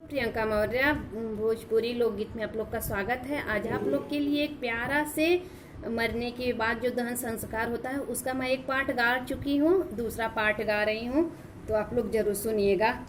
प्रियंका मौर्य भोजपुरी लोकगीत में आप लोग का स्वागत है। आज आप लोग के लिए एक प्यारा से मरने के बाद जो दहन संस्कार होता है उसका मैं एक पार्ट गा चुकी हूँ, दूसरा पार्ट गा रही हूँ, तो आप लोग जरूर सुनिएगा।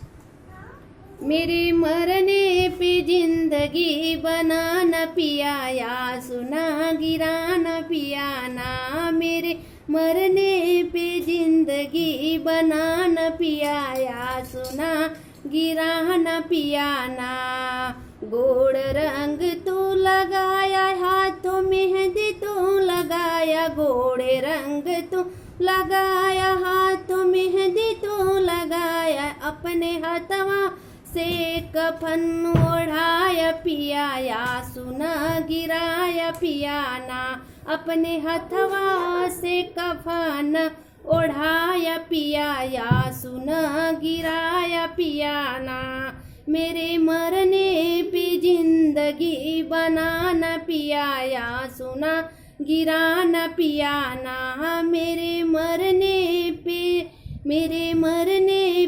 मेरे मरने पे जिंदगी बना न पिया या सुना गिरा न पिया ना। मेरे मरने पे जिंदगी बना न पिया या सुना गिरा न पिया ना। गोड़ रंग तू लगाया, हाथों मेहंदी तू लगाया, गोड़े रंग तू लगाया, हाथों मेहंदी तू लगाया, अपने हाथवा से कफन ओढ़ाया पिया या सुना गिराया पिया ना। अपने हथवा से कफन ओढ़ाया पिया या सुना गिराया पिया ना। मेरे मरने पे जिंदगी बना न पिया या सुना गिरा न पिया ना। मेरे मरने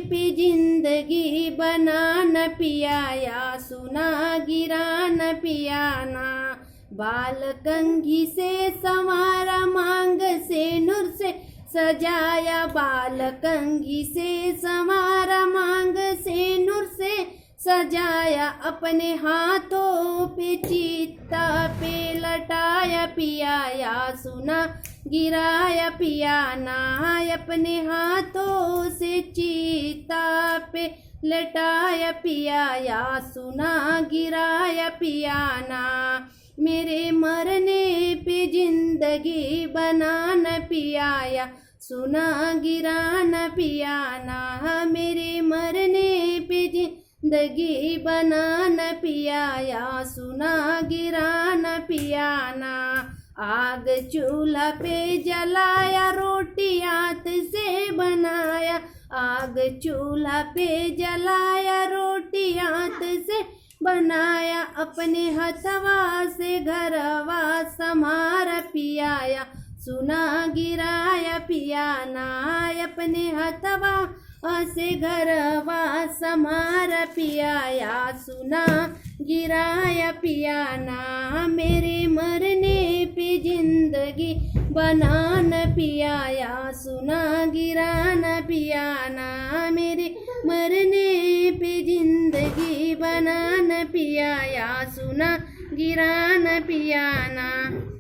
पे जिंदगी बना न पिया या सुना गिरा न पिया ना। बाल कंघी से संवारा, मांग से नूर से सजाया, बाल कंघी से संवारा, मांग से नूर से सजाया, अपने हाथों पे चिता पे लटाया पिया या सुना गिराया पिया ना। अपने हाथों से चिता पे लटाया पिया या सुना गिराया पिया ना। मेरे मरने पे जिंदगी बना न पिया या सुना गिरा न पिया ना। मेरे मरने पे जिंदगी बना न पिया या सुना गिरा न पिया ना। आग चूल्हा पे जलाया, रोटी हाथ से बनाया, आग चूल्हा पे जलाया, रोटी हाथ से बनाया, अपने हथवा से घरवा समारा पियाया सुना गिराया पिया ना। अपने हथवा से घरवा समारा पियाया सुना गिराया पिया ना। मेरे मरने पे जिंदगी बना न पिया या सुना गिरा न पिया ना। मेरे मरने पे जिंदगी बना न पिया या सुना गिरा न पिया ना।